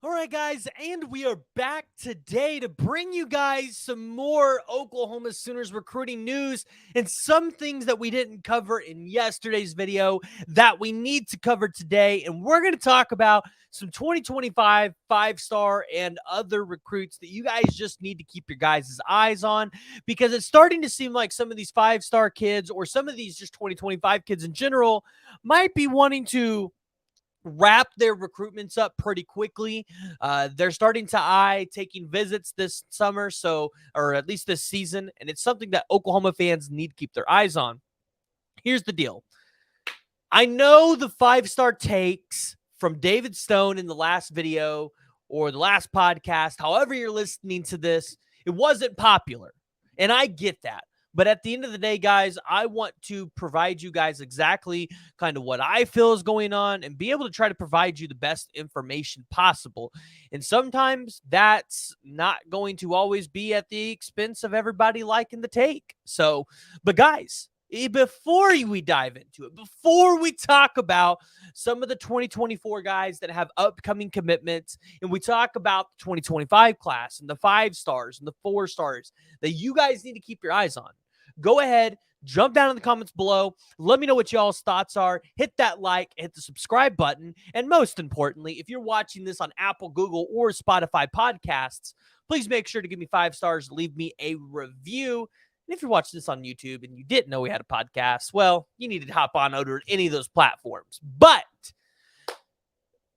All right, guys, and we are back today to bring you guys some more Oklahoma Sooners recruiting news and some things that we didn't cover in yesterday's video that we need to cover today. And we're going to talk about some 2025 five-star and other recruits that you guys just need to keep your guys' eyes on, because it's starting to seem like some of these five-star kids or some of these just 2025 kids in general might be wanting to wrap their recruitments up pretty quickly. They're starting to eye taking visits this summer, or at least this season, and it's something that Oklahoma fans need to keep their eyes on. Here's the deal. I know the five-star takes from David Stone in the last video or the last podcast, however you're listening to this, it wasn't popular, and I get that. But at the end of the day, guys, I want to provide you guys exactly kind of what I feel is going on and be able to try to provide you the best information possible. And sometimes that's not going to always be at the expense of everybody liking the take. But guys, before we dive into it, before we talk about some of the 2024 guys that have upcoming commitments, and we talk about the 2025 class and the 5-stars and the 4-stars that you guys need to keep your eyes on, go ahead, jump down in the comments below. Let me know what y'all's thoughts are. Hit that like, hit the subscribe button. And most importantly, if you're watching this on Apple, Google, or Spotify podcasts, please make sure to give me 5 stars, leave me a review. And if you're watching this on YouTube and you didn't know we had a podcast, well, you need to hop on over to any of those platforms. But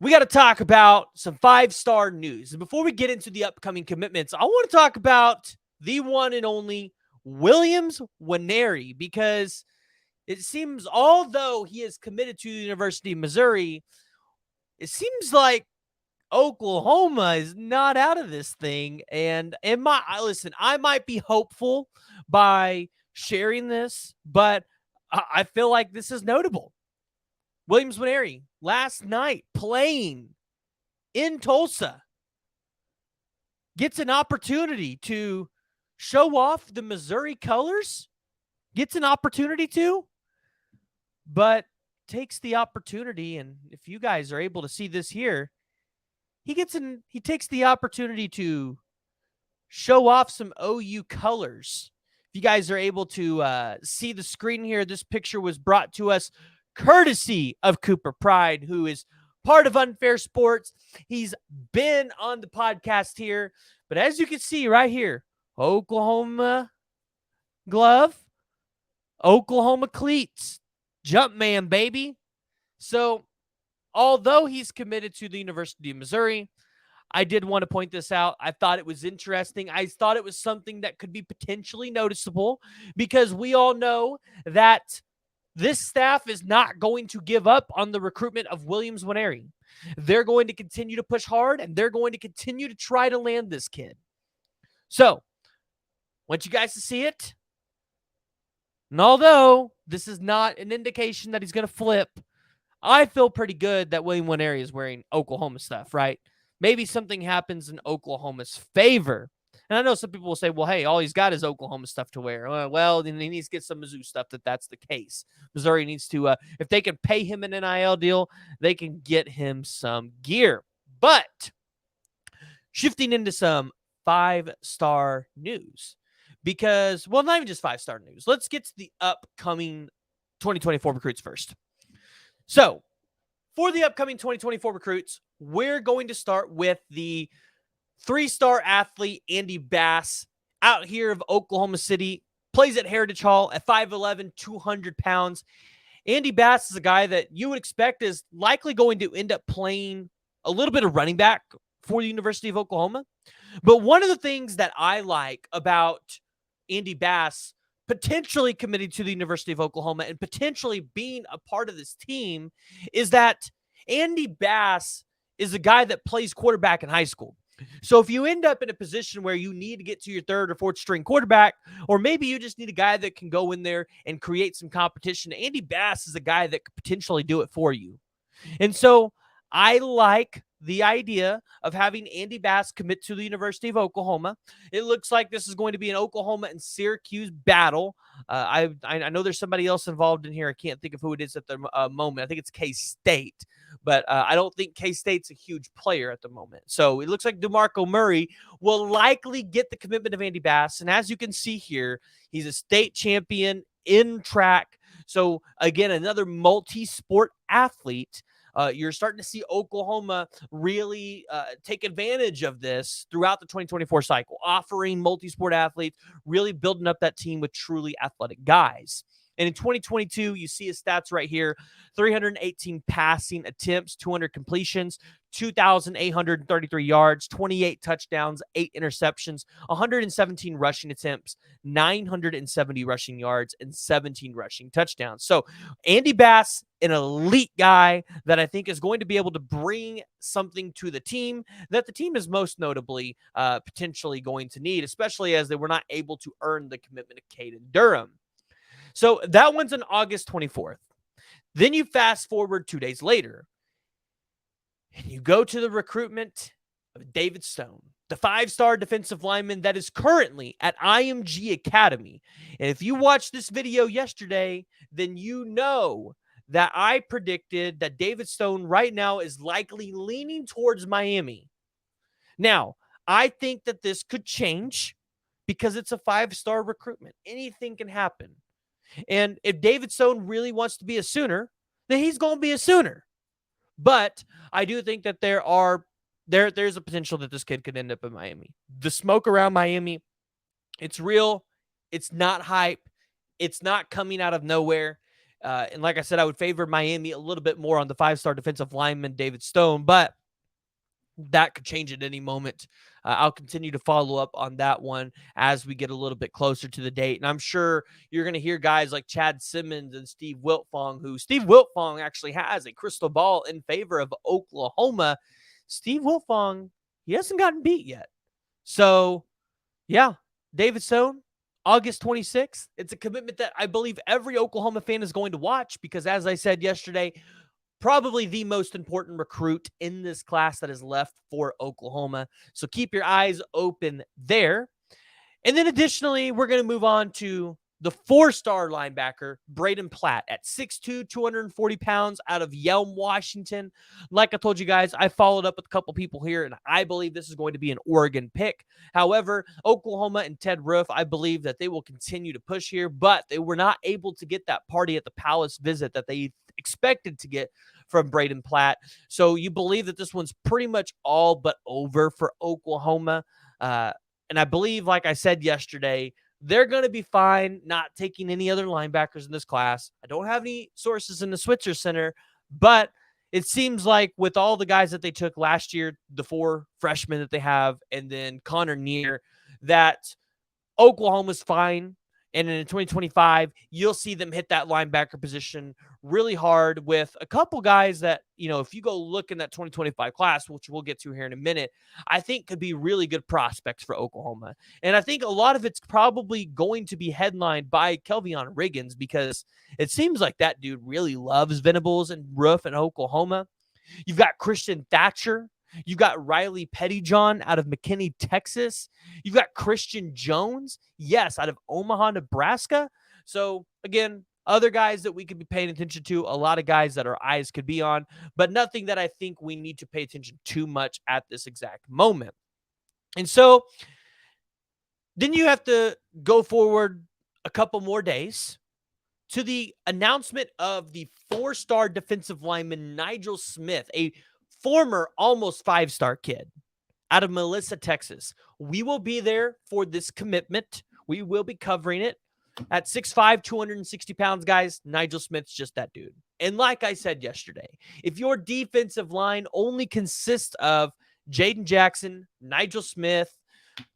we got to talk about some 5-star news. And before we get into the upcoming commitments, I want to talk about the one and only Williams Nwaneri, because it seems, although he is committed to the University of Missouri, it seems like Oklahoma is not out of this thing. And I might be hopeful by sharing this, but I feel like this is notable. Williams Nwaneri last night playing in Tulsa gets an opportunity to show off the Missouri colors, but takes the opportunity. And if you guys are able to see this here, he takes the opportunity to show off some OU colors. If you guys are able to see the screen here, this picture was brought to us courtesy of Cooper Pride, who is part of Unfair Sports. He's been on the podcast here, but as you can see right here, Oklahoma glove, Oklahoma cleats, Jumpman, baby. So, although he's committed to the University of Missouri, I did want to point this out. I thought it was interesting. I thought it was something that could be potentially noticeable, because we all know that this staff is not going to give up on the recruitment of Williams Nwaneri. They're going to continue to push hard, and they're going to continue to try to land this kid. So, want you guys to see it. And although this is not an indication that he's going to flip, I feel pretty good that William Nwaneri is wearing Oklahoma stuff, right? Maybe something happens in Oklahoma's favor. And I know some people will say, well, hey, all he's got is Oklahoma stuff to wear. Well, then he needs to get some Mizzou stuff that's the case. Missouri needs to, if they can pay him an NIL deal, they can get him some gear. But shifting into some 5-star news, because, well, not even just 5-star news. Let's get to the upcoming 2024 recruits first. So, for the upcoming 2024 recruits, we're going to start with the 3-star athlete, Andy Bass, out here of Oklahoma City, plays at Heritage Hall at 5'11", 200 pounds. Andy Bass is a guy that you would expect is likely going to end up playing a little bit of running back for the University of Oklahoma. But one of the things that I like about Andy Bass potentially committing to the University of Oklahoma and potentially being a part of this team is that Andy Bass is a guy that plays quarterback in high school. So if you end up in a position where you need to get to your 3rd or 4th string quarterback, or maybe you just need a guy that can go in there and create some competition, Andy Bass is a guy that could potentially do it for you. And so I like the idea of having Andy Bass commit to the University of Oklahoma. It looks like this is going to be an Oklahoma and Syracuse battle. I know there's somebody else involved in here. I can't think of who it is at the moment. I think it's K-State, but I don't think K-State's a huge player at the moment. So it looks like DeMarco Murray will likely get the commitment of Andy Bass. And as you can see here, he's a state champion in track. So again, another multi-sport athlete. You're starting to see Oklahoma really take advantage of this throughout the 2024 cycle, offering multi-sport athletes, really building up that team with truly athletic guys. And in 2022, you see his stats right here: 318 passing attempts, 200 completions, 2,833 yards, 28 touchdowns, 8 interceptions, 117 rushing attempts, 970 rushing yards, and 17 rushing touchdowns. So Andy Bass, an elite guy that I think is going to be able to bring something to the team that the team is most notably potentially going to need, especially as they were not able to earn the commitment of Caden Durham. So that one's on August 24th. Then you fast forward 2 days later, and you go to the recruitment of David Stone, the 5-star defensive lineman that is currently at IMG Academy. And if you watched this video yesterday, then you know that I predicted that David Stone right now is likely leaning towards Miami. Now, I think that this could change because it's a 5-star recruitment. Anything can happen. And if David Stone really wants to be a Sooner, then he's going to be a Sooner. But I do think that there's a potential that this kid could end up in Miami. The smoke around Miami, it's real. It's not hype. It's not coming out of nowhere. And like I said, I would favor Miami a little bit more on the 5-star defensive lineman, David Stone, but that could change at any moment. I'll continue to follow up on that one as we get a little bit closer to the date. And I'm sure you're going to hear guys like Chad Simmons and Steve Wiltfong, who Steve Wiltfong actually has a crystal ball in favor of Oklahoma. Steve Wiltfong, he hasn't gotten beat yet. So, yeah, David Stone, August 26th. It's a commitment that I believe every Oklahoma fan is going to watch because, as I said yesterday, probably the most important recruit in this class that is left for Oklahoma. So keep your eyes open there. And then additionally, we're going to move on to the 4-star linebacker, Braden Platt, at 6'2", 240 pounds, out of Yelm, Washington. Like I told you guys, I followed up with a couple people here, and I believe this is going to be an Oregon pick. However, Oklahoma and Ted Roof, I believe that they will continue to push here, but they were not able to get that party at the Palace visit that they expected to get from Braden Platt. So you believe that this one's pretty much all but over for Oklahoma. And I believe, like I said yesterday, they're going to be fine not taking any other linebackers in this class. I don't have any sources in the Switzer Center, but it seems like with all the guys that they took last year, the 4 freshmen that they have, and then Connor Neer, that Oklahoma's fine. And in 2025, you'll see them hit that linebacker position really hard with a couple guys that, you know, if you go look in that 2025 class, which we'll get to here in a minute, I think could be really good prospects for Oklahoma. And I think a lot of it's probably going to be headlined by Kelvion Riggins because it seems like that dude really loves Venables and Roof in Oklahoma. You've got Christian Thatcher. You've got Riley Pettyjohn out of McKinney, Texas. You've got Christian Jones, yes, out of Omaha, Nebraska. So, again, other guys that we could be paying attention to, a lot of guys that our eyes could be on, but nothing that I think we need to pay attention too much at this exact moment. And so, then you have to go forward a couple more days to the announcement of the 4-star defensive lineman Nigel Smith, a former almost 5-star kid out of Melissa, Texas. We will be there for this commitment. We will be covering it. At 6'5", 260 pounds, guys, Nigel Smith's just that dude. And like I said yesterday, if your defensive line only consists of Jaden Jackson, Nigel Smith,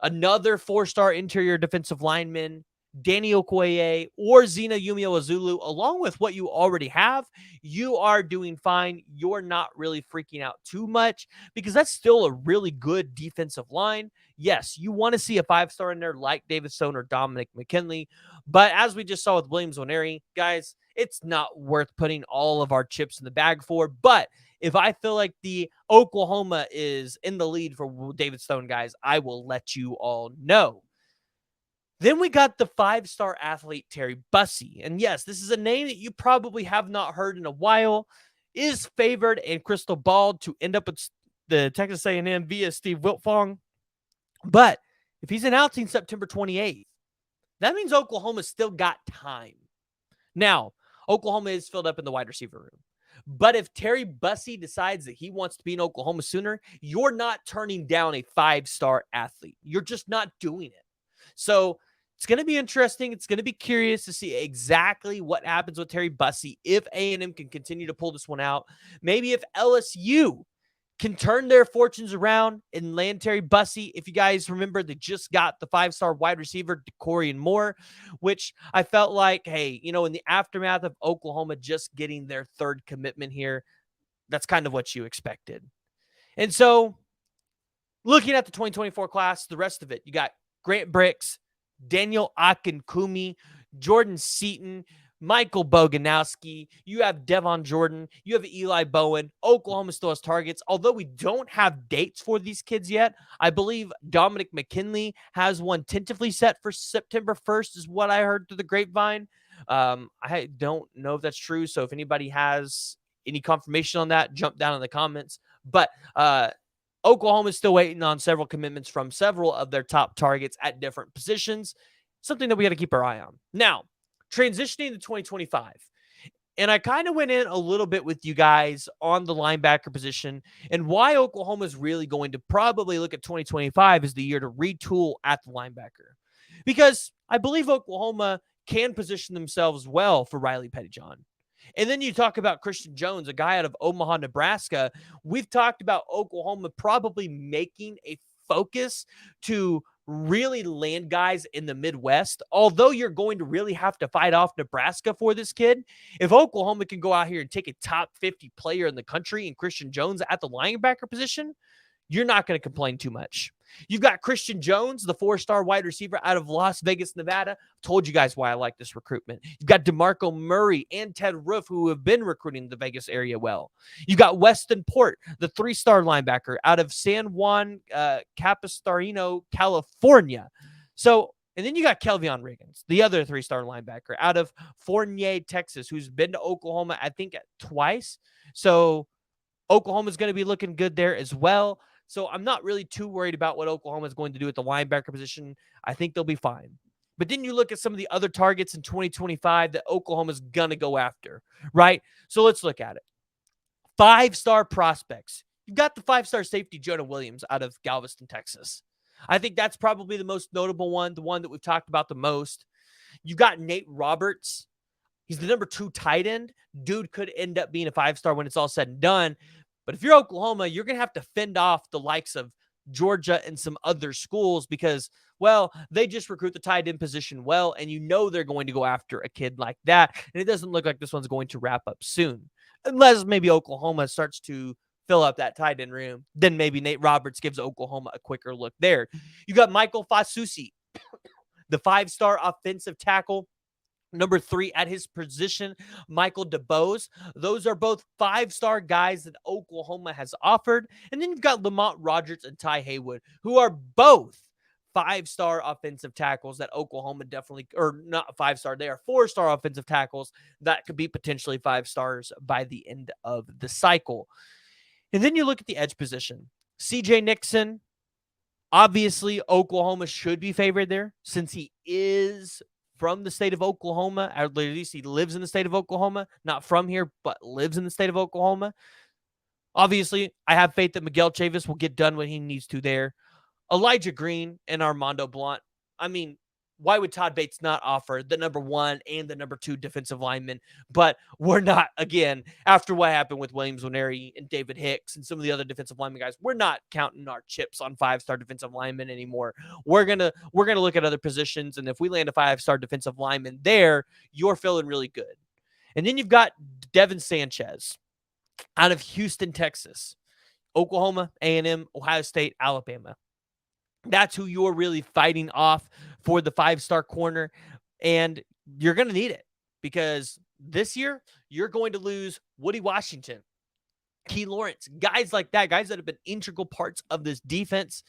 another 4-star interior defensive lineman, Danny Okoye, or Zena Yumio Azulu, along with what you already have, you are doing fine. You're not really freaking out too much because that's still a really good defensive line. Yes, you want to see a 5-star in there like David Stone or Dominic McKinley, but as we just saw with Williams Oneri, guys, it's not worth putting all of our chips in the bag for. But If I feel like the Oklahoma is in the lead for David Stone, guys, I will let you all know. Then we got the 5-star athlete, Terry Bussey. And yes, this is a name that you probably have not heard in a while. Is favored and crystal balled to end up with the Texas A&M via Steve Wiltfong. But if he's announcing September 28th, that means Oklahoma's still got time. Now, Oklahoma is filled up in the wide receiver room. But if Terry Bussey decides that he wants to be an Oklahoma Sooner, you're not turning down a 5-star athlete. You're just not doing it. So it's going to be interesting. It's going to be curious to see exactly what happens with Terry Bussey if A&M can continue to pull this one out. Maybe if LSU can turn their fortunes around and land Terry Bussey. If you guys remember, they just got the 5-star wide receiver, DeCorian Moore, which I felt like, hey, in the aftermath of Oklahoma just getting their third commitment here, that's kind of what you expected. And so looking at the 2024 class, the rest of it, you got Grant Bricks, Daniel Akinkumi, Jordan Seaton, Michael Boganowski, you have Devon Jordan, you have Eli Bowen. Oklahoma still has targets. Although we don't have dates for these kids yet, I believe Dominic McKinley has one tentatively set for September 1st is what I heard through the grapevine. I don't know if that's true, so if anybody has any confirmation on that, jump down in the comments. But Oklahoma is still waiting on several commitments from several of their top targets at different positions, something that we got to keep our eye on. Now, transitioning to 2025, and I kind of went in a little bit with you guys on the linebacker position and why Oklahoma is really going to probably look at 2025 as the year to retool at the linebacker. Because I believe Oklahoma can position themselves well for Riley Pettyjohn. And then you talk about Christian Jones, a guy out of Omaha, Nebraska. We've talked about Oklahoma probably making a focus to really land guys in the Midwest, although you're going to really have to fight off Nebraska for this kid. If Oklahoma can go out here and take a top 50 player in the country and Christian Jones at the linebacker position, you're not going to complain too much. You've got Christian Jones, the 4-star wide receiver out of Las Vegas, Nevada. Told you guys why I like this recruitment. You've got DeMarco Murray and Ted Roof, who have been recruiting the Vegas area well. You've got Weston Port, the 3-star linebacker out of San Juan Capistrano, California. So, and then you got Kelvion Riggins, the other 3-star linebacker out of Fournier, Texas, who's been to Oklahoma, I think, twice. So Oklahoma's going to be looking good there as well. So I'm not really too worried about what Oklahoma is going to do at the linebacker position. I think they'll be fine. But then you look at some of the other targets in 2025 that Oklahoma's going to go after, right? So let's look at it. 5-star prospects. You've got the 5-star safety Jonah Williams out of Galveston, Texas. I think that's probably the most notable one, the one that we've talked about the most. You've got Nate Roberts. He's the number 2 tight end. Dude could end up being a 5-star when it's all said and done. But if you're Oklahoma, you're going to have to fend off the likes of Georgia and some other schools because, well, they just recruit the tight end position well, and they're going to go after a kid like that. And it doesn't look like this one's going to wrap up soon. Unless maybe Oklahoma starts to fill up that tight end room. Then maybe Nate Roberts gives Oklahoma a quicker look there. You got Michael Fasusi, the 5-star offensive tackle. Number 3 at his position, Michael DeBose. Those are both 5-star guys that Oklahoma has offered. And then you've got Lamont Rogers and Ty Haywood, who are both 5-star offensive tackles that Oklahoma definitely, or not 5-star, they are 4-star offensive tackles that could be potentially 5 stars by the end of the cycle. And then you look at the edge position. CJ Nixon, obviously Oklahoma should be favored there since he is from the state of Oklahoma, or at least he lives in the state of Oklahoma, not from here, but lives in the state of Oklahoma. Obviously, I have faith that Miguel Chavis will get done what he needs to there. Elijah Green and Armando Blunt. I mean, why would Todd Bates not offer the number 1 and the number 2 defensive linemen? But we're not, again, after what happened with Williams Nwaneri and David Hicks and some of the other defensive linemen guys, we're not counting our chips on 5-star defensive linemen anymore. We're gonna look at other positions, and if we land a 5-star defensive lineman there, you're feeling really good. And then you've got Devin Sanchez out of Houston, Texas, Oklahoma, A&M, Ohio State, Alabama. That's who you're really fighting off for the 5-star corner. And you're going to need it because this year you're going to lose Woody Washington. Key Lawrence, guys like that, guys that have been integral parts of this defense.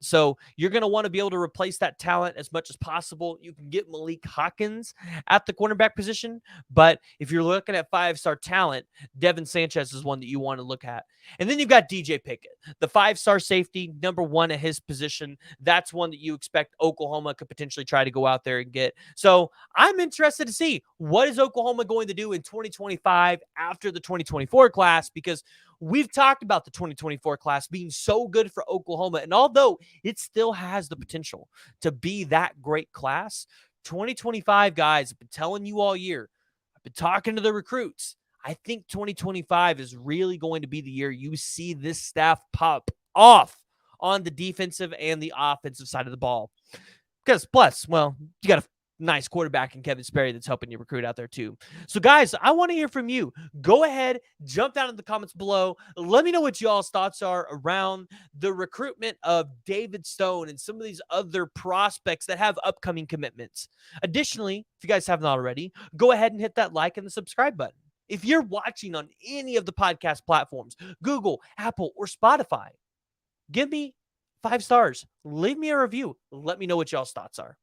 So you're going to want to be able to replace that talent as much as possible. You can get Malik Hawkins at the cornerback position, but if you're looking at 5-star talent, Devin Sanchez is one that you want to look at. And then you've got DJ Pickett, the 5-star safety, number one at his position. That's one that you expect Oklahoma could potentially try to go out there and get. So I'm interested to see what is Oklahoma going to do in 2025 after the 2024 class, because we've talked about the 2024 class being so good for Oklahoma. And although it still has the potential to be that great class, 2025, guys, I've been telling you all year, I've been talking to the recruits. I think 2025 is really going to be the year you see this staff pop off on the defensive and the offensive side of the ball. Because plus, well, you got a nice quarterback in Kevin Sperry that's helping you recruit out there too. So guys, I want to hear from you. Go ahead, jump down in the comments below. Let me know what y'all's thoughts are around the recruitment of David Stone and some of these other prospects that have upcoming commitments. Additionally, if you guys haven't already, go ahead and hit that like and the subscribe button. If you're watching on any of the podcast platforms, Google, Apple, or Spotify, give me 5 stars. Leave me a review. Let me know what y'all's thoughts are.